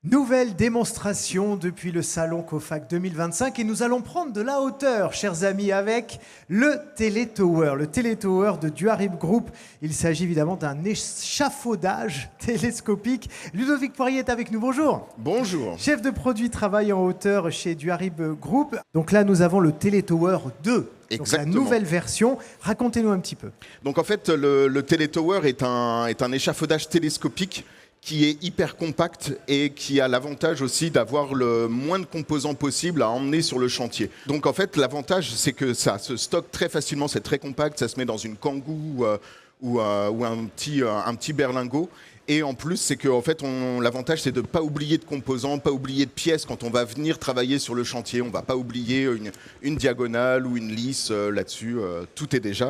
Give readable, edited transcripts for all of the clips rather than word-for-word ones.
Nouvelle démonstration depuis le salon COFAC 2025 et nous allons prendre de la hauteur, chers amis, avec le Teletower. Le Teletower de Duarib Group. Il s'agit évidemment d'un échafaudage télescopique. Ludovic Poirier est avec nous, bonjour. Bonjour. Chef de produit travail en hauteur chez Duarib Group. Donc là, nous avons le Teletower 2. Donc la nouvelle version. Racontez-nous un petit peu. Donc en fait, le Teletower est un échafaudage télescopique qui est hyper compact et qui a l'avantage aussi d'avoir le moins de composants possible à emmener sur le chantier. Donc en fait, l'avantage, c'est que ça se stocke très facilement, c'est très compact, ça se met dans une Kangoo ou un petit berlingot. Et en plus, c'est que en fait, l'avantage, c'est de ne pas oublier de composants, pas oublier de pièces quand on va venir travailler sur le chantier. On ne va pas oublier une diagonale ou une lisse là-dessus. Tout est déjà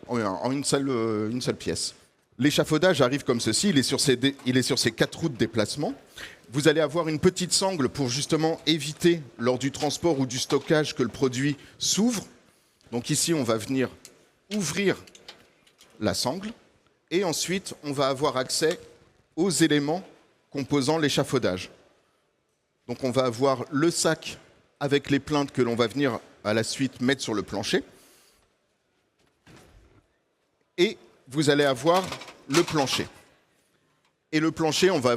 en une seule pièce. L'échafaudage arrive comme ceci, il est sur ses 4 roues de déplacement. Vous allez avoir une petite sangle pour justement éviter, lors du transport ou du stockage, que le produit s'ouvre. Donc ici, on va venir ouvrir la sangle et ensuite, on va avoir accès aux éléments composant l'échafaudage. Donc on va avoir le sac avec les plaintes que l'on va venir à la suite mettre sur le plancher. Et vous allez avoir le plancher. Et le plancher, on va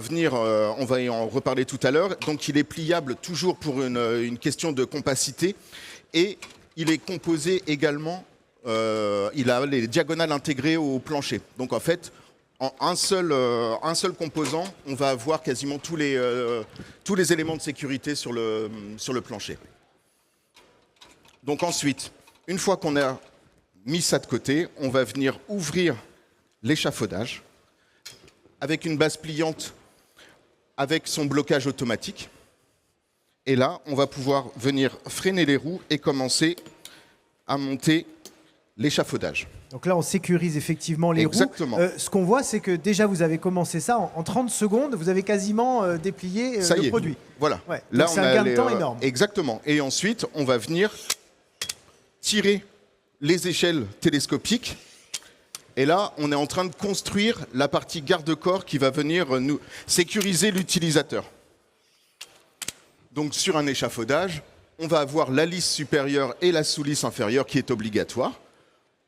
y en reparler tout à l'heure. Donc il est pliable toujours pour une question de compacité. Et il est composé également, il a les diagonales intégrées au plancher. Donc en fait, en un seul composant, on va avoir quasiment tous les éléments de sécurité sur le plancher. Donc ensuite, une fois qu'on a mis ça de côté, on va venir ouvrir l'échafaudage avec une base pliante avec son blocage automatique. Et là, on va pouvoir venir freiner les roues et commencer à monter l'échafaudage. Donc là, on sécurise effectivement les roues. Exactement. Ce qu'on voit, c'est que déjà, vous avez commencé ça en 30 secondes. Vous avez quasiment déplié le produit. Voilà. Ouais. Là, c'est un gain de temps énorme. Exactement. Et ensuite, on va venir tirer les échelles télescopiques. Et là, on est en train de construire la partie garde-corps qui va venir nous sécuriser l'utilisateur. Donc sur un échafaudage, on va avoir la lisse supérieure et la sous-lisse inférieure qui est obligatoire.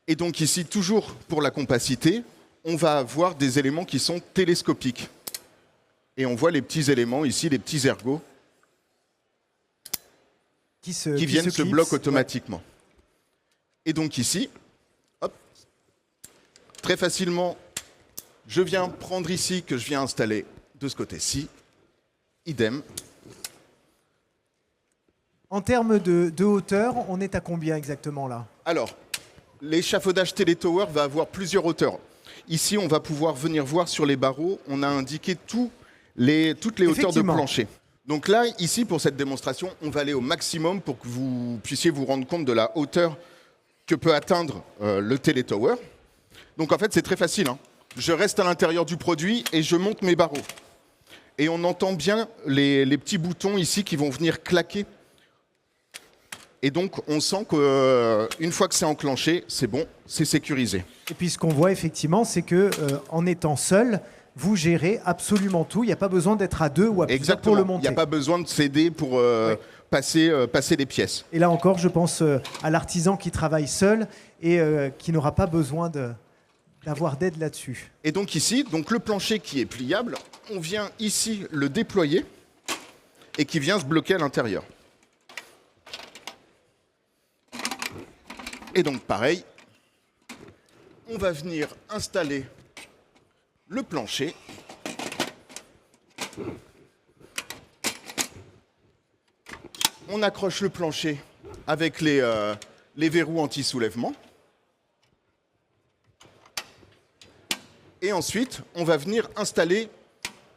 Et donc ici, toujours pour la compacité, on va avoir des éléments qui sont télescopiques. Et on voit les petits éléments ici, les petits ergots, qui viennent se bloquer automatiquement. Ouais. Et donc ici, hop, très facilement, je viens prendre ici, que je viens installer de ce côté-ci, idem. En termes de hauteur, on est à combien exactement là? Alors, l'échafaudage Teletower va avoir plusieurs hauteurs. Ici, on va pouvoir venir voir sur les barreaux, on a indiqué toutes les hauteurs de plancher. Donc là, ici, pour cette démonstration, on va aller au maximum pour que vous puissiez vous rendre compte de la hauteur que peut atteindre le Teletower. Donc en fait, c'est très facile, hein. Je reste à l'intérieur du produit et je monte mes barreaux. Et on entend bien les petits boutons ici qui vont venir claquer. Et donc, on sent qu'une fois que c'est enclenché, c'est bon, c'est sécurisé. Et puis, ce qu'on voit effectivement, c'est qu'en étant seul, vous gérez absolument tout. Il n'y a pas besoin d'être à deux ou à plusieurs pour le monter. Il n'y a pas besoin de s'aider pour passer les pièces. Et là encore, je pense à l'artisan qui travaille seul et qui n'aura pas besoin d'avoir d'aide là-dessus. Et donc ici, le plancher qui est pliable, on vient ici le déployer et qui vient se bloquer à l'intérieur. Et donc pareil, on va venir installer le plancher. On accroche le plancher avec les verrous anti-soulèvement. Et ensuite, on va venir installer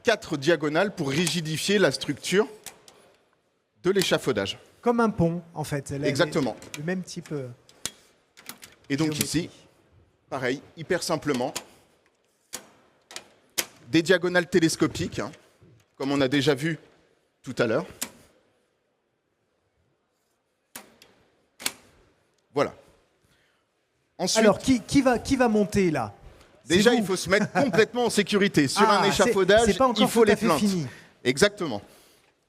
4 diagonales pour rigidifier la structure de l'échafaudage. Comme un pont, en fait. Exactement. Le même type. Et donc ici, pareil, hyper simplement, des diagonales télescopiques, hein, comme on a déjà vu tout à l'heure. Voilà. Ensuite, alors, qui va monter là? Déjà, il faut se mettre complètement en sécurité. Sur un échafaudage, il faut les plaintes. Exactement.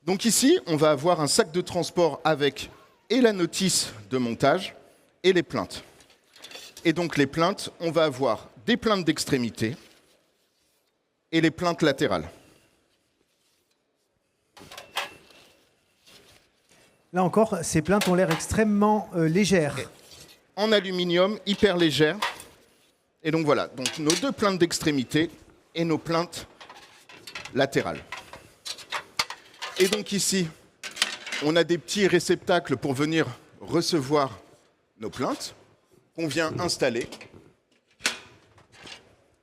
Donc ici, on va avoir un sac de transport avec et la notice de montage et les plaintes. Et donc les plaintes, on va avoir des plaintes d'extrémité et les plaintes latérales. Là encore, ces plaintes ont l'air extrêmement légères. En aluminium, hyper légères. Et donc voilà, donc nos 2 plaintes d'extrémité et nos plaintes latérales. Et donc ici, on a des petits réceptacles pour venir recevoir nos plaintes qu'on vient installer.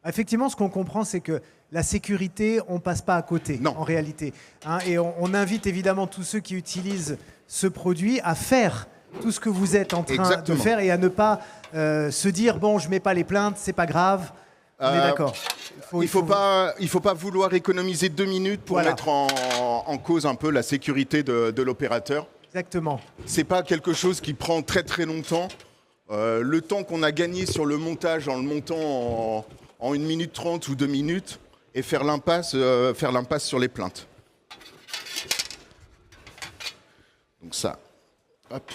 Effectivement, ce qu'on comprend, c'est que la sécurité, on ne passe pas à côté, Non. en réalité. Hein, et on invite évidemment tous ceux qui utilisent ce produit à faire tout ce que vous êtes en train Exactement. de faire et à ne pas se dire « bon, je ne mets pas les plaintes, c'est pas grave ». On est d'accord. Il faut pas vouloir économiser 2 minutes pour Voilà. mettre en cause un peu la sécurité de l'opérateur. Exactement. C'est pas quelque chose qui prend très très longtemps. Le temps qu'on a gagné sur le montage en le montant en 1 minute 30 ou 2 minutes et faire l'impasse sur les plaintes. Donc ça, hop.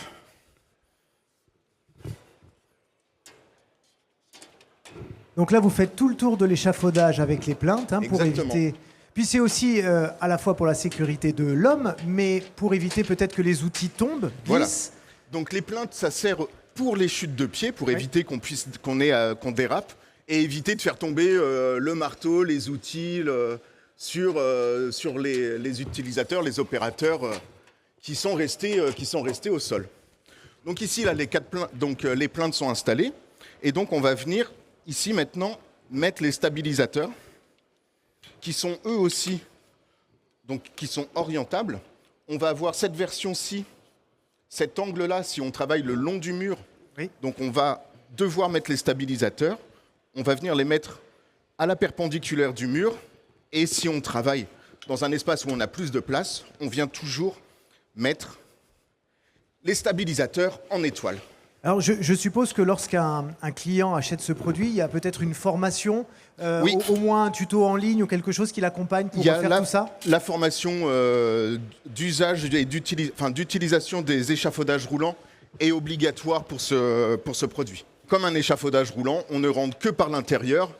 Donc là, vous faites tout le tour de l'échafaudage avec les plaintes pour Exactement. éviter... Puis c'est aussi à la fois pour la sécurité de l'homme, mais pour éviter peut-être que les outils tombent, glissent. Voilà. Donc les plaintes, ça sert pour les chutes de pied, pour éviter qu'on dérape et éviter de faire tomber le marteau, les outils sur les utilisateurs, les opérateurs qui sont restés au sol. Donc ici, là, les plaintes sont installées et donc on va venir ici maintenant mettre les stabilisateurs qui sont eux aussi qui sont orientables. On va avoir cette version-ci, cet angle-là, si on travaille le long du mur. Oui. Donc on va devoir mettre les stabilisateurs. On va venir les mettre à la perpendiculaire du mur. Et si on travaille dans un espace où on a plus de place, on vient toujours mettre les stabilisateurs en étoile. Alors, je suppose que lorsqu'un client achète ce produit, il y a peut-être une formation, Oui. au moins un tuto en ligne ou quelque chose qui l'accompagne pour faire tout ça. La formation d'usage et d'utilisation des échafaudages roulants est obligatoire pour ce produit. Comme un échafaudage roulant, on ne rentre que par l'intérieur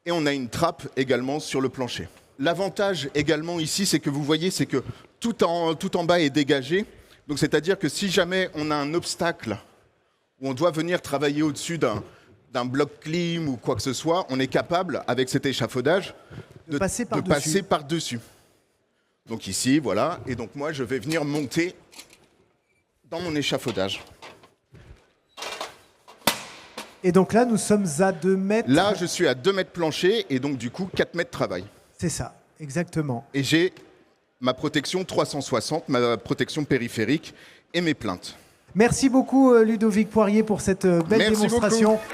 et on a une trappe également sur le plancher. L'avantage également ici, c'est que vous voyez, c'est que tout en bas est dégagé. Donc c'est-à-dire que si jamais on a un obstacle où on doit venir travailler au-dessus d'un bloc clim ou quoi que ce soit, on est capable, avec cet échafaudage, de passer par-dessus. Donc ici, voilà. Et donc moi, je vais venir monter dans mon échafaudage. Et donc là, nous sommes à 2 mètres. Là, je suis à 2 mètres plancher et donc du coup, 4 mètres travail. C'est ça, exactement. Et j'ai ma protection 360, ma protection périphérique et mes plaintes. Merci beaucoup Ludovic Poirier pour cette belle Merci démonstration. beaucoup.